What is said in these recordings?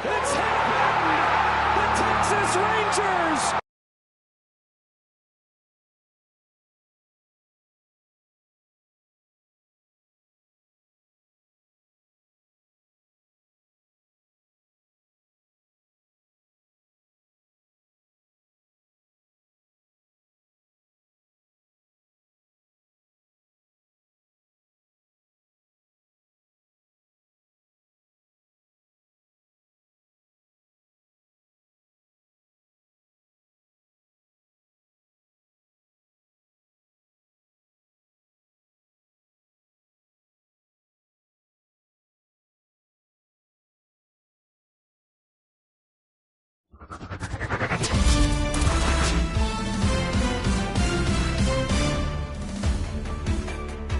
It's happened! The Texas Rangers!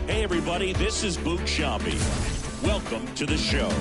Hey everybody, this is Boot Shambi. Welcome to the show.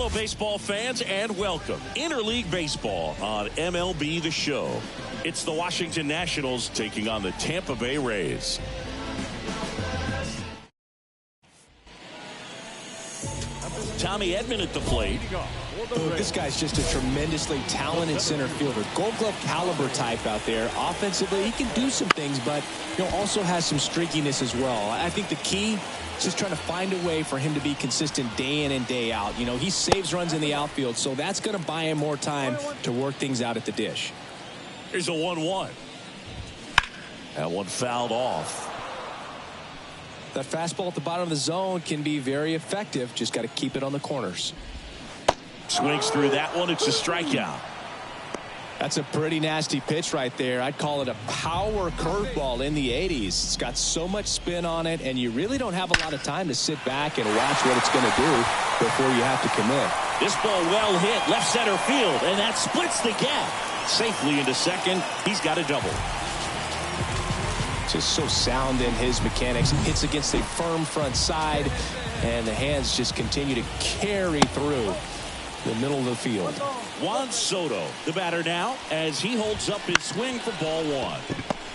Hello, baseball fans, and welcome. Interleague Baseball on MLB The Show. It's the Washington Nationals taking on the Tampa Bay Rays. Tommy Edman at the plate. This guy's just a tremendously talented center fielder. Gold Glove caliber type out there. Offensively, he can do some things, but also has some streakiness as well. I think the key is just trying to find a way for him to be consistent day in and day out. He saves runs in the outfield, so that's going to buy him more time to work things out at the dish. Here's a 1-1. That one fouled off. That fastball at the bottom of the zone can be very effective. Just got to keep it on the corners. Swings through that one. It's a strikeout. That's a pretty nasty pitch right there. I'd call it a power curveball in the 80s. It's got so much spin on it, and you really don't have a lot of time to sit back and watch what it's going to do before you have to commit. This ball well hit left center field, and that splits the gap. Safely into second. He's got a double. Just so sound in his mechanics. Hits against a firm front side, and the hands just continue to carry through the middle of the field. Juan Soto, the batter now, as he holds up his swing for ball one.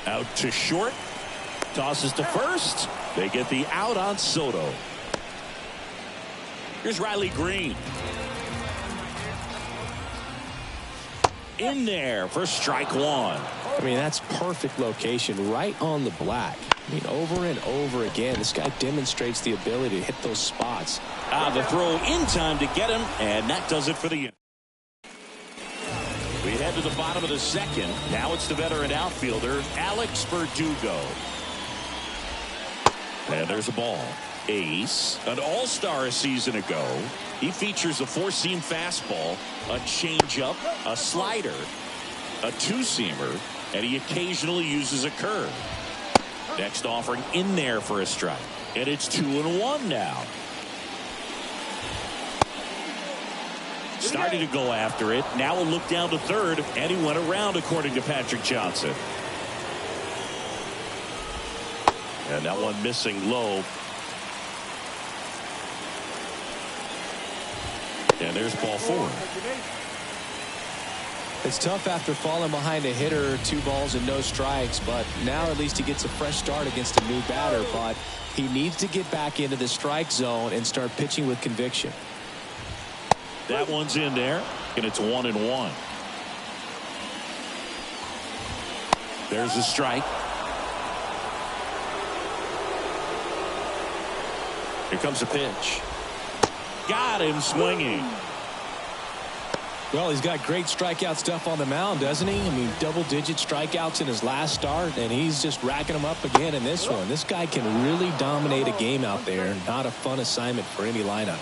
Out to short. Tosses to first. They get the out on Soto. Here's Riley Green. In there for strike one. That's perfect location, right on the black. Over and over again, this guy demonstrates the ability to hit those spots. The throw in time to get him, and that does it for the inning. We head to the bottom of the second. Now it's the veteran outfielder, Alex Verdugo. And there's a ball. Ace, an all-star a season ago. He features a four-seam fastball, a changeup, a slider, a two-seamer, and he occasionally uses a curve. Next offering in there for a strike. And it's 2-1 now. Starting to go after it. Now a look down to third, and he went around according to Patrick Johnson. And that one missing low. And there's ball four. It's tough after falling behind a hitter, 2 balls and no strikes, but now at least he gets a fresh start against a new batter. But he needs to get back into the strike zone and start pitching with conviction. That one's in there, and it's 1-1. There's a strike. Here comes a pitch. Got him swinging. Well, he's got great strikeout stuff on the mound, doesn't he? Double-digit strikeouts in his last start, and he's just racking them up again in this one. This guy can really dominate a game out there. Not a fun assignment for any lineup.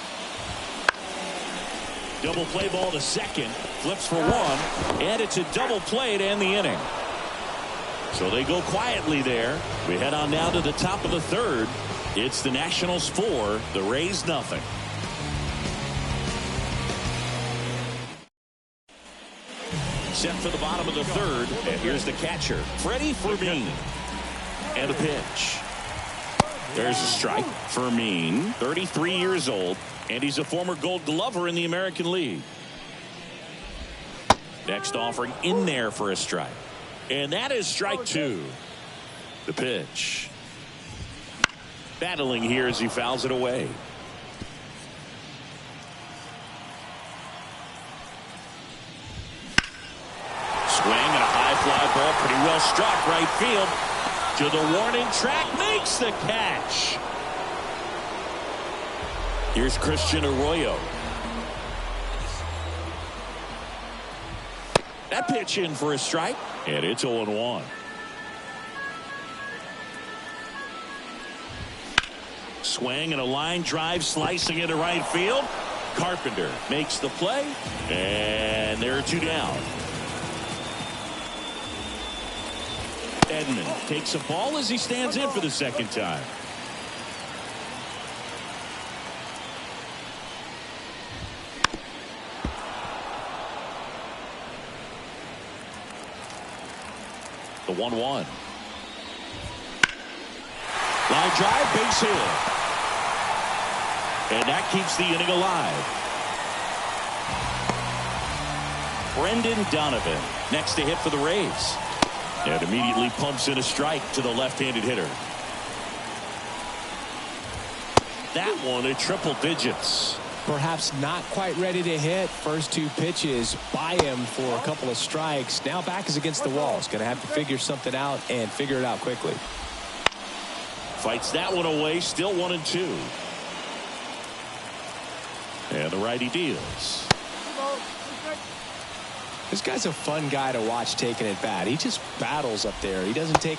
Double play ball to second. Flips for one, and it's a double play to end the inning. So they go quietly there. We head on now to the top of the third. It's the Nationals 4, the Rays nothing. Set for the bottom of the third, and here's the catcher, Freddie Fermin. And a pitch. There's a strike. Fermin, 33 years old, and he's a former Gold Glover in the American League. Next offering in there for a strike. And that is strike two. The pitch. Battling here as he fouls it away. Swing and a high fly ball, pretty well struck right field. To the warning track, makes the catch. Here's Christian Arroyo. That pitch in for a strike, and it's 0-1. Swing and a line drive slicing into right field. Carpenter makes the play, and there are 2 down. Edman takes a ball as he stands in for the second time. The 1-1. Line drive, base hit. And that keeps the inning alive. Brendan Donovan next to hit for the Rays. And immediately pumps in a strike to the left-handed hitter. That one at triple digits. Perhaps not quite ready to hit. First two pitches by him for a couple of strikes. Now back is against the wall. He's going to have to figure something out and figure it out quickly. Fights that one away. Still 1-2. And the righty deals. This guy's a fun guy to watch taking at bat. He just battles up there. He doesn't take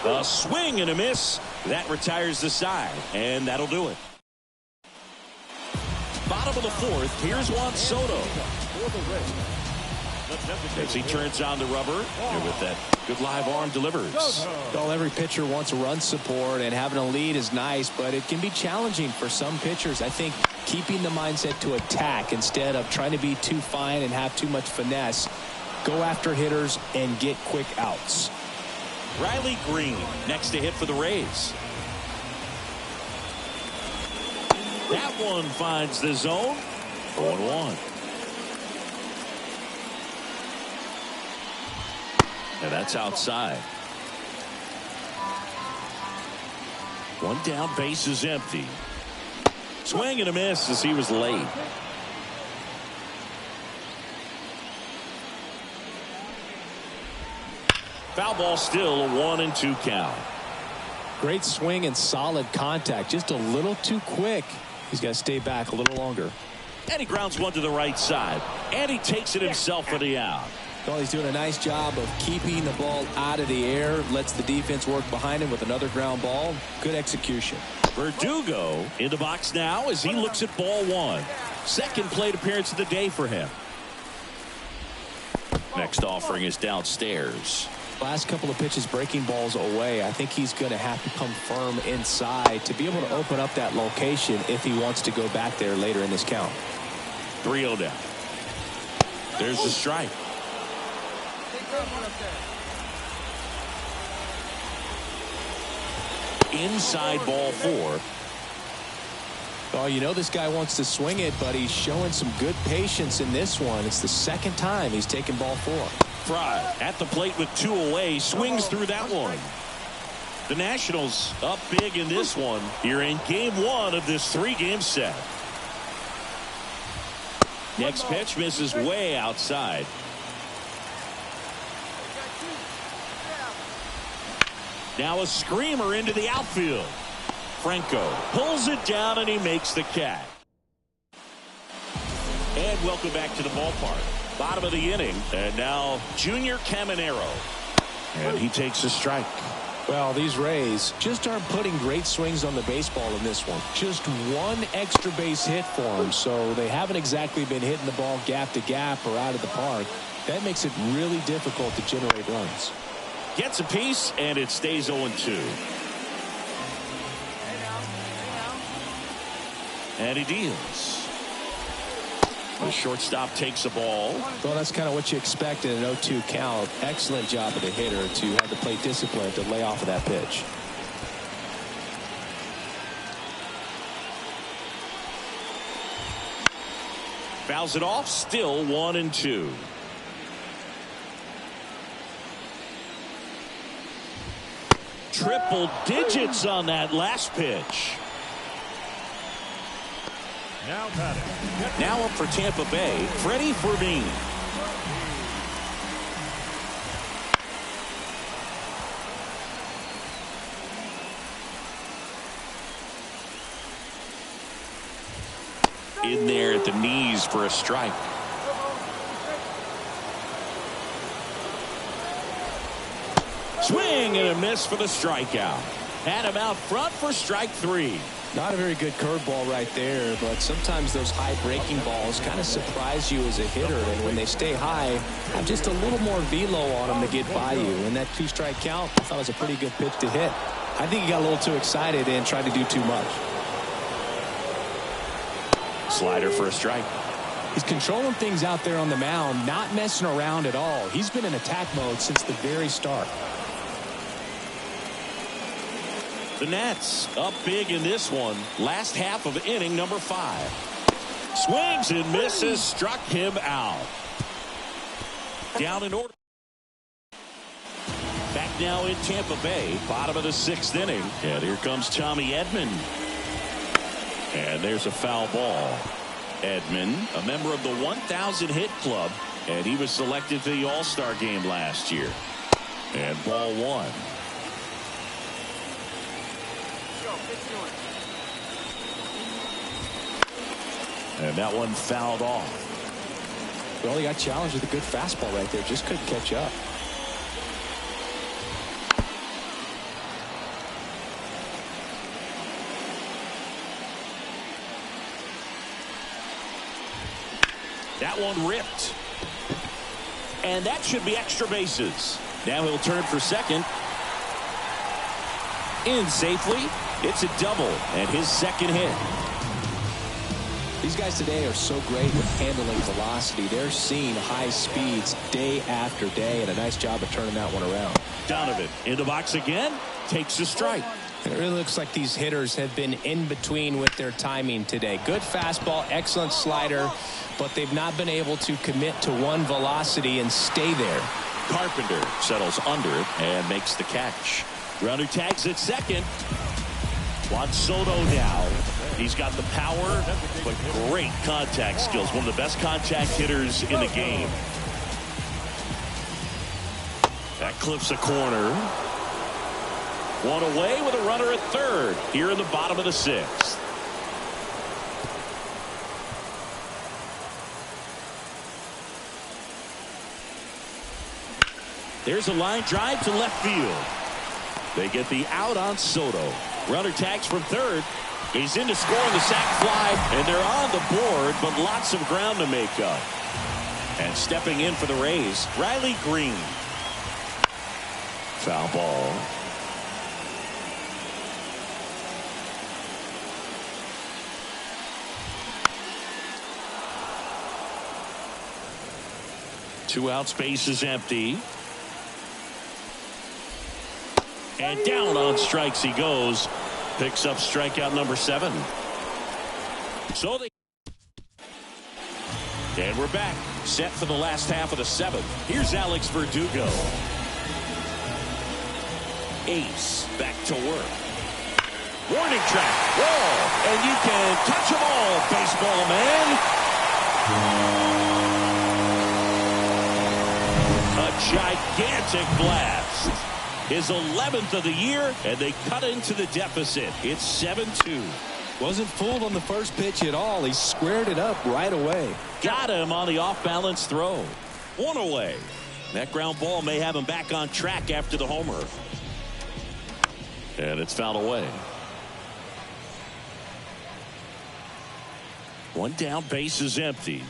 a swing and a miss. That retires the side, and that'll do it. Bottom of the fourth, here's Juan Soto. As he turns on the rubber, and with that good live arm delivers. Well, every pitcher wants run support, and having a lead is nice, but it can be challenging for some pitchers. I think keeping the mindset to attack instead of trying to be too fine and have too much finesse. Go after hitters and get quick outs. Riley Green next to hit for the Rays. That one finds the zone. 0-1. And that's outside. One down, base is empty. Swing and a miss as he was late. Foul ball, still a 1-2 count. Great swing and solid contact. Just a little too quick. He's got to stay back a little longer. And he grounds one to the right side. And he takes it himself for the out. Well, he's doing a nice job of keeping the ball out of the air. Lets the defense work behind him with another ground ball. Good execution. Verdugo in the box now as he looks at ball one. Second plate appearance of the day for him. Next offering is downstairs. Last couple of pitches breaking balls away. I think he's going to have to come firm inside to be able to open up that location if he wants to go back there later in this count. 3-0 down. There's the strike. Inside ball four. Oh, you know this guy wants to swing it, but he's showing some good patience in this one. It's the second time he's taken ball four. Fry at the plate with two away, swings through that one. The Nationals up big in this one here in game one of this three-game set. Next pitch misses way outside. Now a screamer into the outfield. Franco pulls it down and he makes the catch. And welcome back to the ballpark. Bottom of the inning, and now Junior Caminero. And he takes a strike. Well, these Rays just aren't putting great swings on the baseball in this one. Just one extra base hit for them, so they haven't exactly been hitting the ball gap to gap or out of the park. That makes it really difficult to generate runs. Gets a piece, and it stays 0-2. And he deals. The shortstop takes a ball. Well, that's kind of what you expect in an 0-2 count. Excellent job of the hitter to have the plate discipline to lay off of that pitch. Fouls it off, still 1-2. Triple digits on that last pitch. Now up for Tampa Bay, Freddie Fermin. In there at the knees for a strike. Swing and a miss for the strikeout. Had him out front for strike three. Not a very good curveball right there, but sometimes those high breaking balls kind of surprise you as a hitter, and when they stay high, have just a little more velo on them to get by you. And that two-strike count, I thought it was a pretty good pitch to hit. I think he got a little too excited and tried to do too much. Slider for a strike. He's controlling things out there on the mound, not messing around at all. He's been in attack mode since the very start. The Nats up big in this one. Last half of inning number 5. Swings and misses, struck him out. Down in order. Back now in Tampa Bay, bottom of the 6th inning. And here comes Tommy Edman. And there's a foul ball. Edman, a member of the 1,000 hit club, and he was selected to the All-Star game last year. And ball 1. And that one fouled off. Well, he got challenged with a good fastball right there. Just couldn't catch up. That one ripped. And that should be extra bases. Now he'll turn for second. In safely. It's a double and his second hit. These guys today are so great with handling velocity. They're seeing high speeds day after day, and a nice job of turning that one around. Donovan in the box again. Takes a strike. And it really looks like these hitters have been in between with their timing today. Good fastball, excellent slider, but they've not been able to commit to one velocity and stay there. Carpenter settles under it and makes the catch. Runner tags at second. Juan Soto now. He's got the power, but great contact skills. One of the best contact hitters in the game. That clips a corner. One away with a runner at third here in the bottom of the 6th. There's a line drive to left field. They get the out on Soto. Runner tags from third. He's in to score on the sac fly, and they're on the board, but lots of ground to make up. And stepping in for the Rays, Riley Green. Foul ball. Two out, space is empty. And down on strikes he goes. Picks up strikeout number 7. So they. And we're back. Set for the last half of the 7th. Here's Alex Verdugo. Ace back to work. Warning track. Whoa. And you can touch them all, baseball man. A gigantic blast. His 11th of the year, and they cut into the deficit. It's 7-2. Wasn't fooled on the first pitch at all. He squared it up right away. Got him on the off-balance throw. One away. That ground ball may have him back on track after the homer. And it's fouled away. One down, base is empty.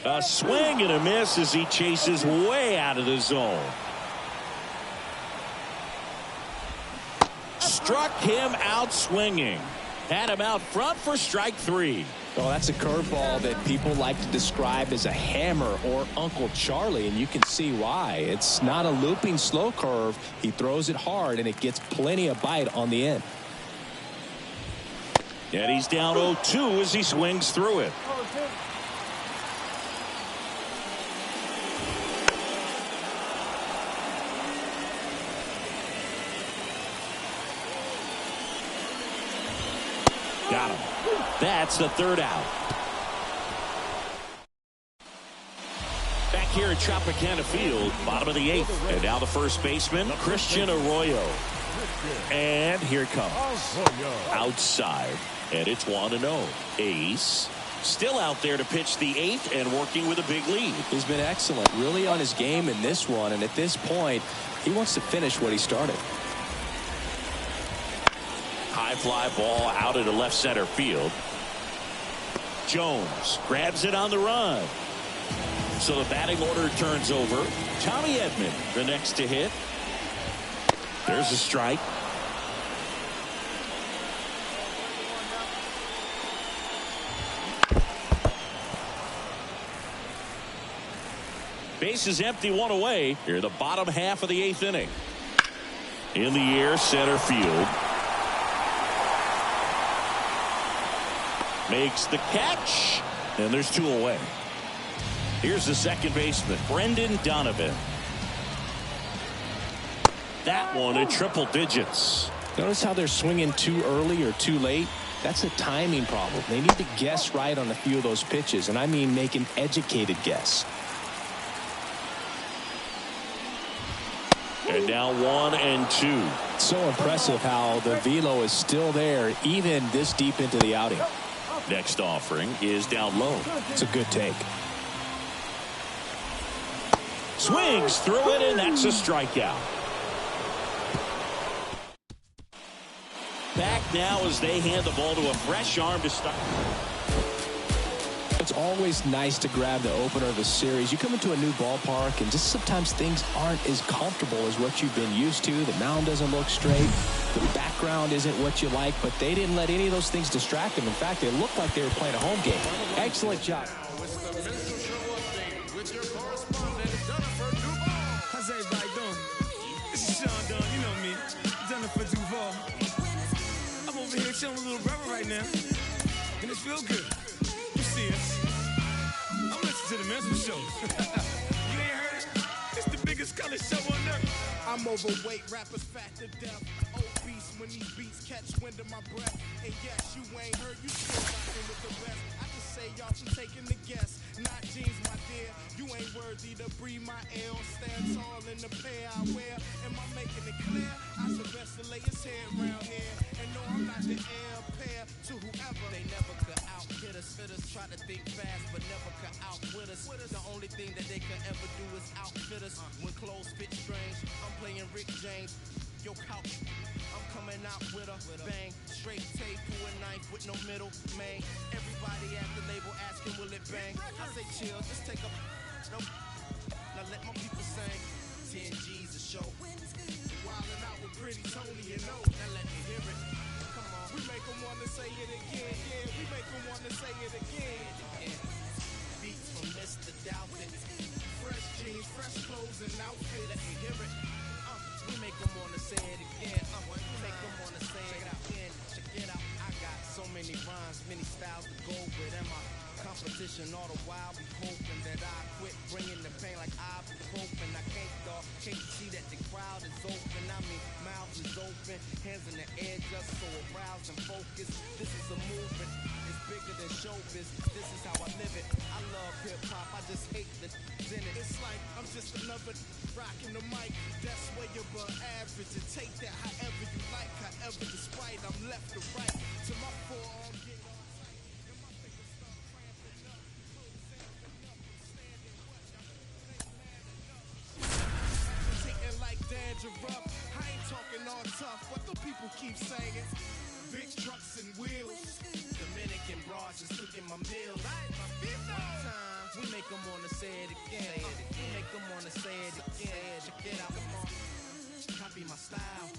A swing and a miss as he chases way out of the zone. Struck him out swinging. Had him out front for strike 3. Well, that's a curveball that people like to describe as a hammer or Uncle Charlie, and you can see why. It's not a looping slow curve. He throws it hard, and it gets plenty of bite on the end. And he's down 0-2 as he swings through it. Got him. That's the third out. Back here at Tropicana Field, bottom of the 8th. And now the first baseman, Christian Arroyo. And here it comes. Outside. And it's 1-0. Ace still out there to pitch the 8th and working with a big lead. He's been excellent, really on his game in this one. And at this point, he wants to finish what he started. High fly ball out into left center field. Jones grabs it on the run. So the batting order turns over. Tommy Edman, the next to hit. There's a strike. Base is empty, one away. Here the bottom half of the 8th inning. In the air, center field. Makes the catch, and there's 2 away. Here's the second baseman, Brendan Donovan. That one at triple digits. Notice how they're swinging too early or too late? That's a timing problem. They need to guess right on a few of those pitches, and I mean make an educated guess. And now 1-2. So impressive how the velo is still there even this deep into the outing. Next offering is down low. It's a good take. Swings through it, and that's a strikeout. Back now as they hand the ball to a fresh arm to start. It's always nice to grab the opener of a series. You come into a new ballpark, and just sometimes things aren't as comfortable as what you've been used to. The mound doesn't look straight. The background isn't what you like, but they didn't let any of those things distract them. In fact, they looked like they were playing a home game. Excellent job. How's everybody doing? This is Sean Dunn, you know me, Jennifer Duval. I'm over here showing a little brother right now, and it feels good. You see us. I'm listening to the mental show. You ain't heard it? It's the biggest color show on earth. I'm overweight, rappers fat to death. Obese when these beats catch wind of my breath. And yes, you ain't heard, you still rockin' with the best. I just say y'all should taking the guess. Not jeans, my dear. You ain't worthy to breathe my air or stand tall in the pair I wear. Am I making it clear? I Sylvester lay his head around here. And no, I'm not the heir pair to whoever. They never could outfit us. Fitters try to think fast, but never could outwit us. The only thing that they could ever do is outfit us. When clothes fit strange, I'm playing Rick James. Yo, couch, I'm coming out with a bang. Straight tape to a knife with no middle, man. Everybody at the label asking, will it bang? I say chill, just take a nope. Now let my people sing. 10 G's a show. Wildin' out with Pretty Tony, you know. Now let me hear it. Come on. We make them wanna say it again. Yeah, we make them wanna say it again. Beats from Mr. Doubted. Fresh jeans, fresh clothes and outfit. Let me hear it. We make them wanna say it again. We make them wanna say it again. Check it out. I got so many rhymes, many styles to go with. And my competition all the while be hoping that I quit bringing the pain like I've been hoping. I can't dog, can't see that the crowd is open. I mean, mouth is open, hands in the air just so aroused and focused. This is a movement. It's bigger than showbiz. This is how I live it. I love hip hop. I just hate the in it. It's like I'm just another rocking the mic. That's where you're above average. And take that however you like. However, despite I'm left to right. To my forearm get on tight. And my fingers start cramping up. Clothes amping up. Standing what y'all ain't taking like dandruff. I ain't talking all tough. What the people keep saying? Big trucks and wheels. Dominican bras just cooking my meals. One time, we make them wanna say it again. We make them wanna say it again. Check it out, come on. Copy my style.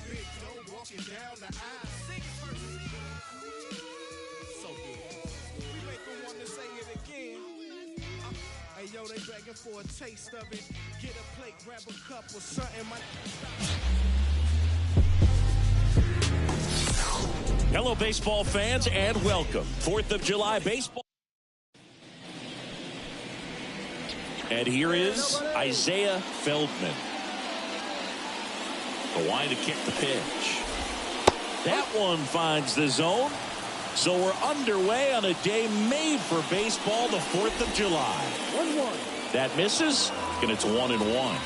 Big dough walking down the aisle. Sing it first. So good. We make them wanna say it again. Hey yo, they begging for a taste of it. Get a plate, grab a cup or something. Hello, baseball fans, and welcome. 4th of July baseball. And here is Isaiah Feldman. The line to kick the pitch. That one finds the zone. So we're underway on a day made for baseball, the 4th of July. 1-1. That misses, and it's 1-1.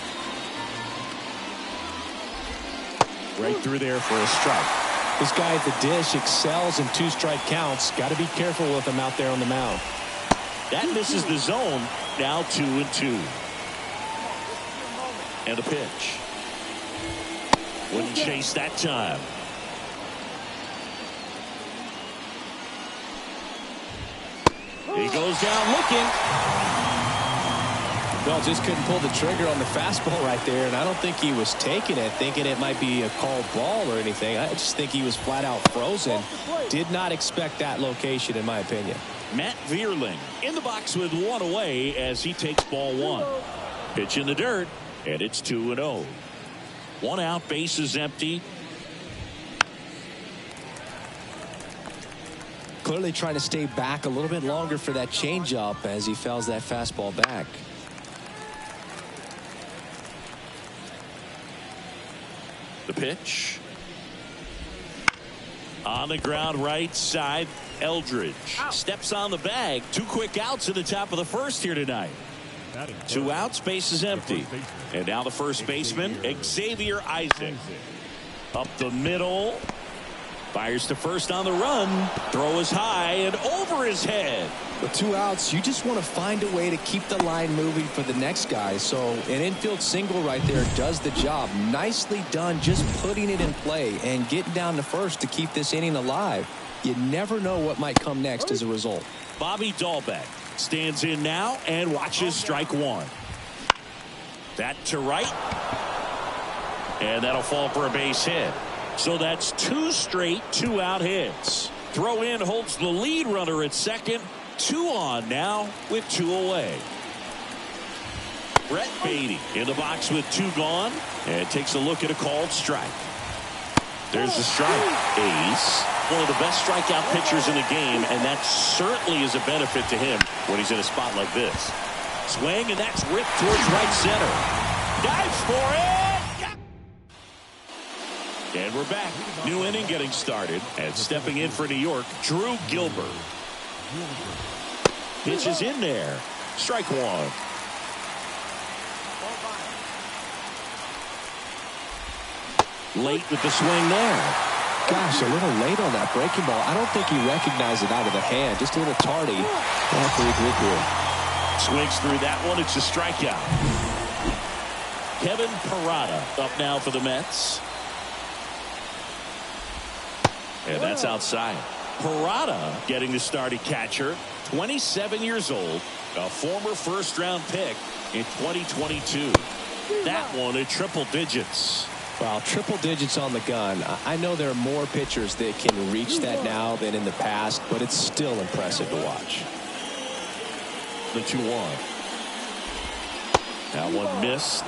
Right through there for a strike. This guy at the dish excels in 2-strike counts. Got to be careful with him out there on the mound. That misses the zone. Now 2-2. And a pitch. Wouldn't chase that time. He goes down looking. Well, just couldn't pull the trigger on the fastball right there, and I don't think he was taking it, thinking it might be a called ball or anything. I just think he was flat out frozen. Did not expect that location, in my opinion. Matt Vierling in the box with one away as he takes ball one. Pitch in the dirt, and it's 2-0. One out, bases empty. Clearly trying to stay back a little bit longer for that changeup as he fouls that fastball back. The pitch. On the ground right side, Eldridge steps on the bag. 2 quick outs in the top of the first here tonight. 2 outs, base is empty. And now the first baseman, Xavier Isaac. Up the middle. Fires to first on the run. Throw is high and over his head. With 2 outs, you just want to find a way to keep the line moving for the next guy. So an infield single right there does the job. Nicely done, just putting it in play and getting down to first to keep this inning alive. You never know what might come next as a result. Bobby Dahlbeck stands in now and watches strike 1. That to right. And that'll fall for a base hit. So that's 2 straight 2-out hits. Throw in holds the lead runner at second. 2 on now with 2 away. Brett Beatty in the box with 2 gone and takes a look at a called strike. There's the strike. Ace, one of the best strikeout pitchers in the game, and that certainly is a benefit to him when he's in a spot like this. Swing, and that's ripped towards right center. Dives for it. And we're back. New inning getting started. And stepping in for New York, Drew Gilbert. Pitch is in there. Strike 1. Late with the swing there. Gosh, a little late on that breaking ball. I don't think he recognized it out of the hand. Just a little tardy. We'll have to regroup here. Swings through that one. It's a strikeout. Kevin Parada up now for the Mets. And that's outside. Parada getting the start at catcher. 27 years old. A former first-round pick in 2022. That one at triple digits. Wow, triple digits on the gun. I know there are more pitchers that can reach that now than in the past, but it's still impressive to watch. The 2-1. That one missed.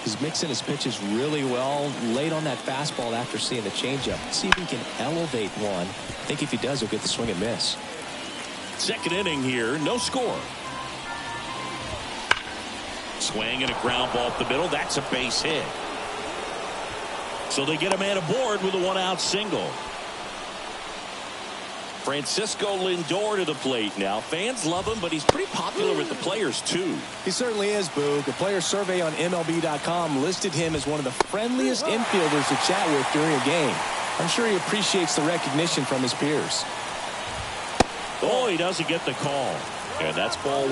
He's mixing his pitches really well. Late on that fastball after seeing the changeup. See if he can elevate one. I think if he does, he'll get the swing and miss. Second inning here, no score. Swing and a ground ball up the middle. That's a base hit. So they get a man aboard with a 1-out single. Francisco Lindor to the plate now. Fans love him, but he's pretty popular with the players, too. He certainly is, Boog. The player survey on MLB.com listed him as one of the friendliest infielders to chat with during a game. I'm sure he appreciates the recognition from his peers. Oh, he doesn't get the call. And that's ball 1.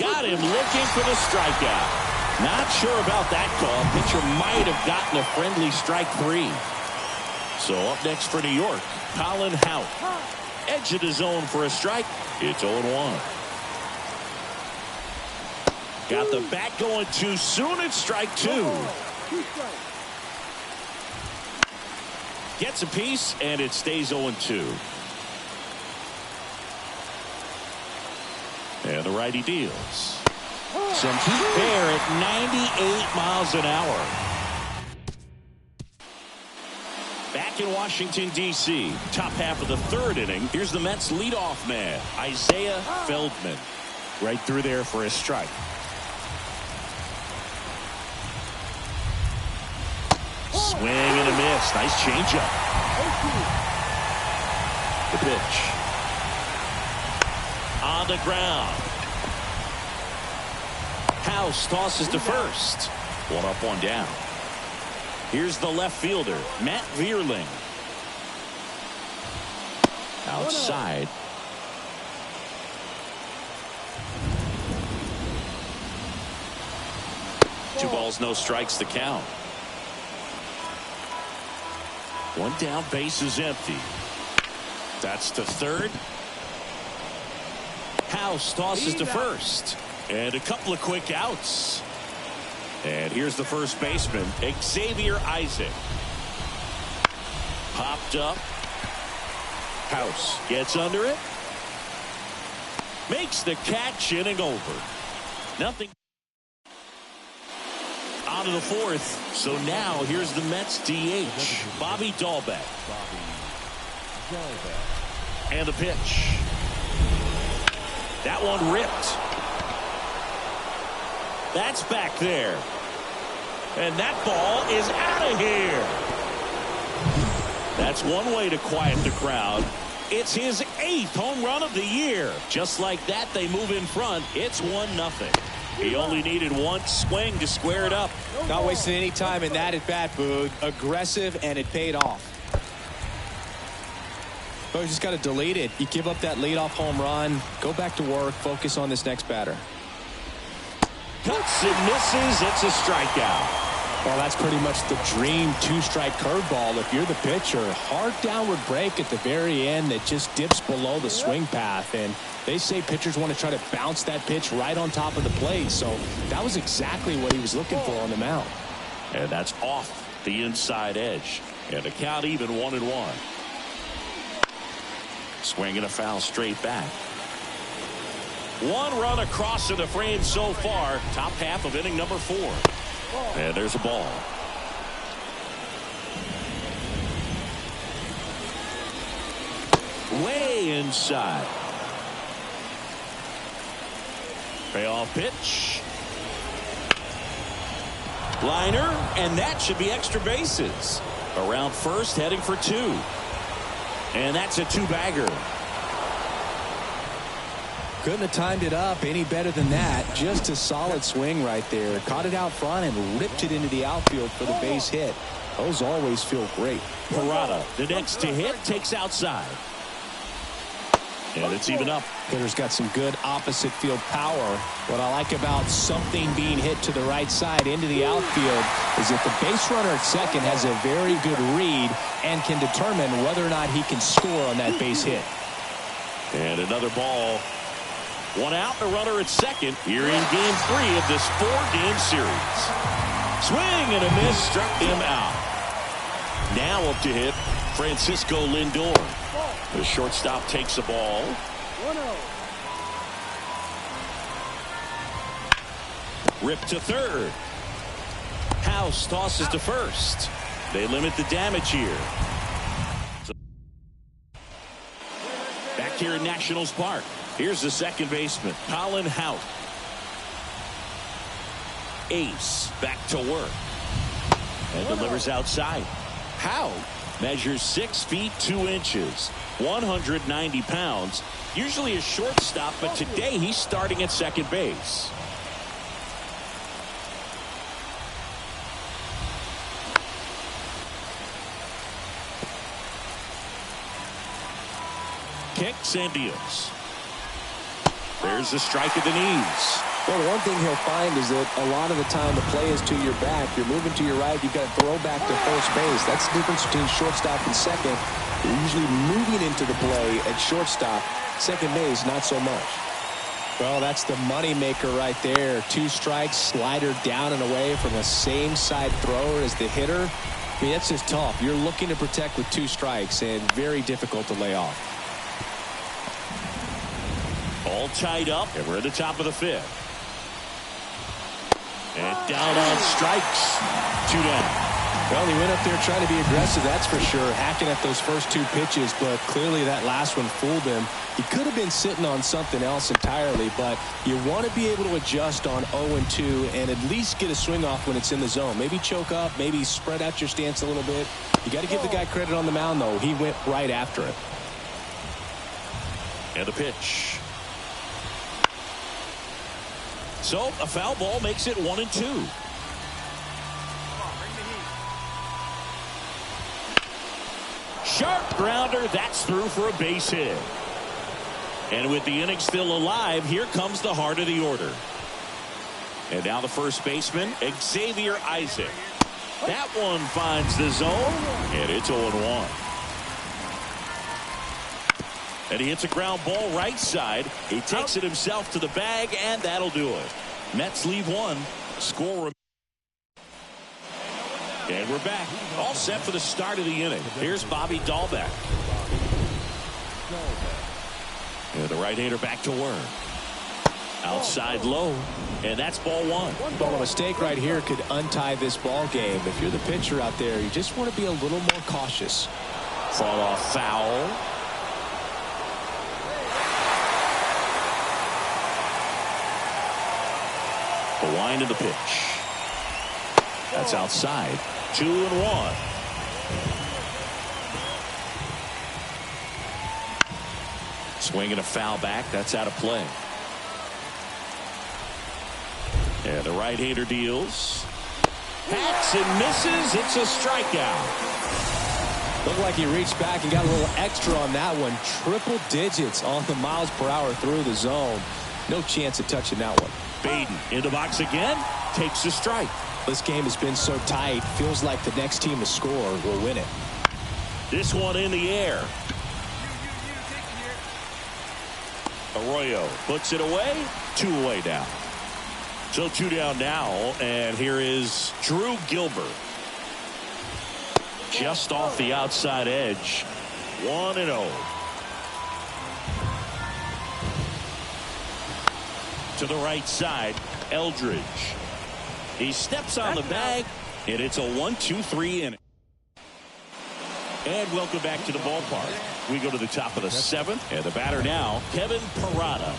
Got him looking for the strikeout. Not sure about that call. Pitcher might have gotten a friendly strike 3. So up next for New York, Colin Houck. Edge of the zone for a strike. It's 0-1. Got the bat going too soon. It's strike 2. Gets a piece, and it stays 0-2. And the righty deals. Some heat there at 98 miles an hour. Back in Washington, D.C., top half of the 3rd inning. Here's the Mets' leadoff man, Isaiah Feldman. Right through there for a strike. Swing and a miss. Nice changeup. The pitch. On the ground. House tosses to first. 1 up, 1 down. Here's the left fielder, Matt Vierling. Outside. Two balls, no strikes, the count. 1 down, base is empty. That's to third. House tosses to first. And a couple of quick outs. And here's the first baseman, Xavier Isaac. Popped up. House gets under it. makes the catch, inning over. Nothing. On to the fourth. So now here's the Mets DH, Bobby Dahlbeck. And the pitch. That one ripped. That's back there. And that ball is out of here. That's one way to quiet the crowd. It's his 8th home run of the year. Just like that, they move in front. It's 1-0. He only needed one swing to square it up. Not wasting any time in that at bat, Boog. Aggressive, and it paid off. But you just got to delete it. You give up that leadoff home run. Go back to work. Focus on this next batter. Cuts and misses. It's a strikeout. Well, that's pretty much the dream two-strike curveball. If you're the pitcher, hard downward break at the very end that just dips below the swing path. And they say pitchers want to try to bounce that pitch right on top of the plate. So that was exactly what he was looking for on the mound. And that's off the inside edge. And the count even 1-1. Swinging a foul straight back. One run across in the frame so far. Top half of inning number 4. And there's a ball. Way inside. Payoff pitch. Liner, and that should be extra bases. Around first, heading for 2. And that's a 2-bagger. Couldn't have timed it up any better than that. Just a solid swing right there. Caught it out front and ripped it into the outfield for the base hit. Those always feel great. Parada, the next to hit, takes outside. And it's even up. Hitter's got some good opposite field power. What I like about something being hit to the right side into the outfield is that the base runner at second has a very good read and can determine whether or not he can score on that base hit. And another ball. One out, the runner at second here in game 3 of this 4-game series. Swing and a miss, struck him out. Now up to hit Francisco Lindor. The shortstop takes the ball. Rip to third. House tosses to first. They limit the damage here. Back here in Nationals Park. Here's the second baseman, Colin Houck. Ace back to work. And delivers outside. Houck measures 6 feet 2 inches, 190 pounds. Usually a shortstop, but today he's starting at second base. Kicks and deals. There's the strike at the knees. Well, the one thing he'll find is that a lot of the time the play is to your back. You're moving to your right. You've got to throw back to first base. That's the difference between shortstop and second. You're usually moving into the play at shortstop. Second base, not so much. Well, that's the money maker right there. 2 strikes, slider down and away from the same side thrower as the hitter. I mean, that's just tough. You're looking to protect with 2 strikes and very difficult to lay off. All tied up, and we're at the top of the 5th. And down on strikes. 2 down. Well, he went up there trying to be aggressive, that's for sure, hacking at those first 2 pitches, but clearly that last one fooled him. He could have been sitting on something else entirely, but you want to be able to adjust on 0-2 and at least get a swing off when it's in the zone. Maybe choke up, maybe spread out your stance a little bit. You got to give the guy credit on the mound, though. He went right after it. And a pitch. So a foul ball makes it 1-2. Sharp grounder, that's through for a base hit. And with the inning still alive, here comes the heart of the order. And now the first baseman, Xavier Isaac. That one finds the zone, and it's 0-1. And he hits a ground ball right side. He takes it himself to the bag, and that'll do it. Mets leave 1. Score. And we're back. All set for the start of the inning. Here's Bobby Dahlbeck. And the right-hander back to work. Outside low, and that's ball one. Well, a mistake right here could untie this ball game. If you're the pitcher out there, you just want to be a little more cautious. Fall off foul. The wind of the pitch. That's outside. 2-1. Swinging a foul back. That's out of play. And the right-hander deals. Hacks and misses. It's a strikeout. Looked like he reached back and got a little extra on that one. Triple digits on the miles per hour through the zone. No chance of touching that one. Baden in the box again. Takes the strike. This game has been so tight. Feels like the next team to score will win it. This one in the air. Arroyo puts it away. 2 away now. So 2 down now, and here is Drew Gilbert. Just off the outside edge. 1-0. To the right side, Eldridge. He steps on the bag, and it's a 1-2-3 inning. And welcome back to the ballpark. We go to the top of the 7th, and the batter now, Kevin Parada.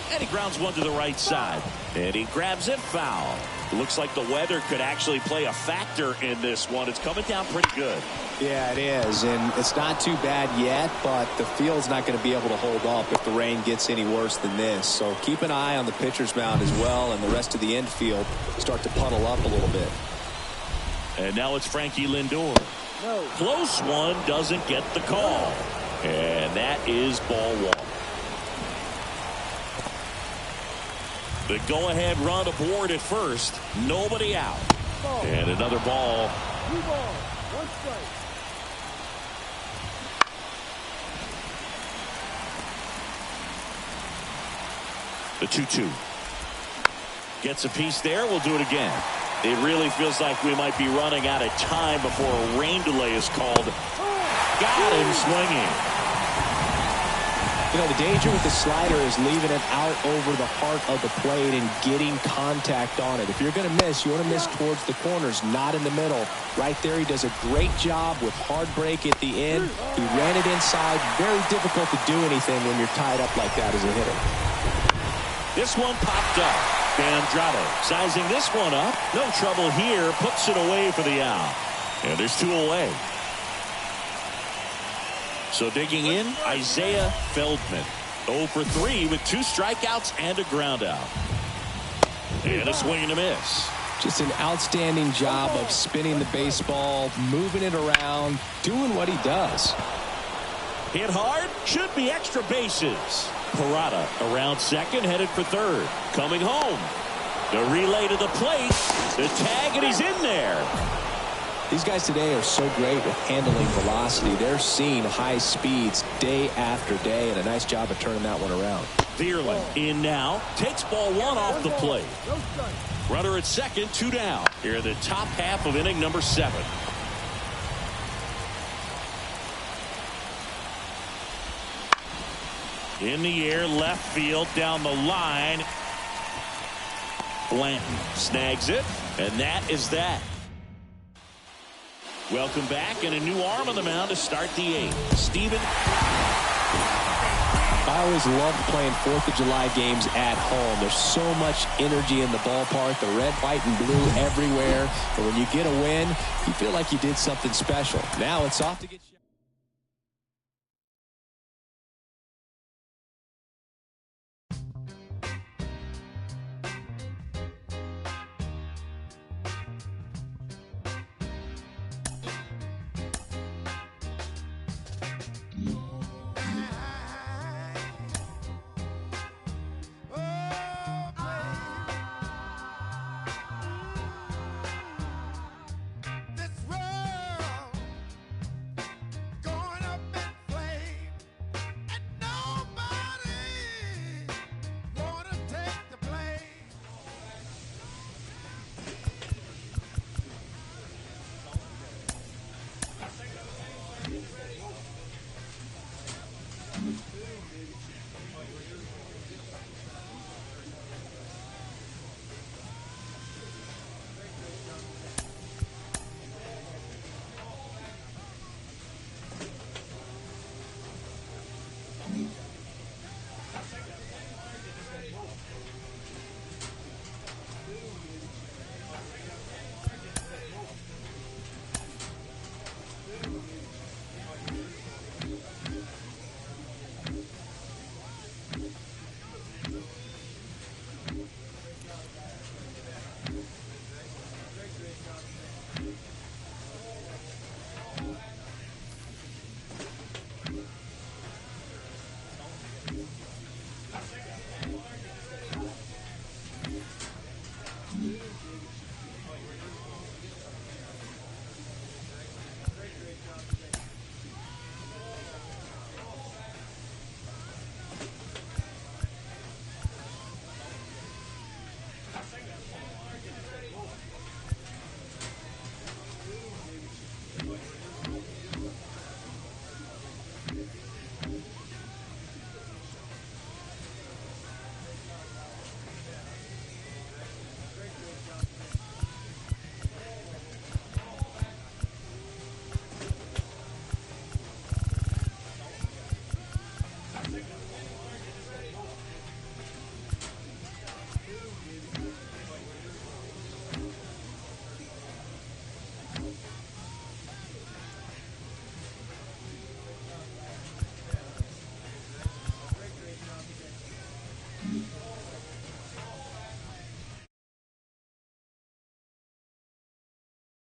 And he grounds one to the right side. And he grabs it foul. Looks like the weather could actually play a factor in this one. It's coming down pretty good. Yeah, it is. And it's not too bad yet, but the field's not going to be able to hold up if the rain gets any worse than this. So keep an eye on the pitcher's mound as well, and the rest of the infield start to puddle up a little bit. And now it's Frankie Lindor. No. Close one, doesn't get the call. And that is ball one. The go-ahead run aboard at first. Nobody out. And another ball. 2 balls, 1 strike. The 2-2. Gets a piece there. We'll do it again. It really feels like we might be running out of time before a rain delay is called. Got him swinging. You know, the danger with the slider is leaving it out over the heart of the plate and getting contact on it. If you're going to miss, you want to miss towards the corners, not in the middle. Right there, he does a great job with hard break at the end. He ran it inside. Very difficult to do anything when you're tied up like that as a hitter. This one popped up. Andrade sizing this one up. No trouble here. Puts it away for the out. And there's 2 away. So digging in, Isaiah Feldman. 0 for 3 with 2 strikeouts and a ground out. And a swing and a miss. Just an outstanding job of spinning the baseball, moving it around, doing what he does. Hit hard, should be extra bases. Parada around second, headed for third. Coming home. The relay to the plate. The tag, and he's in there. These guys today are so great with handling velocity. They're seeing high speeds day after day, and a nice job of turning that one around. Vierling in now. Takes ball 1 off the plate. Runner at second, 2 down. Here in the top half of inning number 7. In the air, left field, down the line. Blanton snags it, and that is that. Welcome back, and a new arm on the mound to start the 8th. Steven. I always loved playing 4th of July games at home. There's so much energy in the ballpark, the red, white, and blue everywhere. And when you get a win, you feel like you did something special. Now it's off to get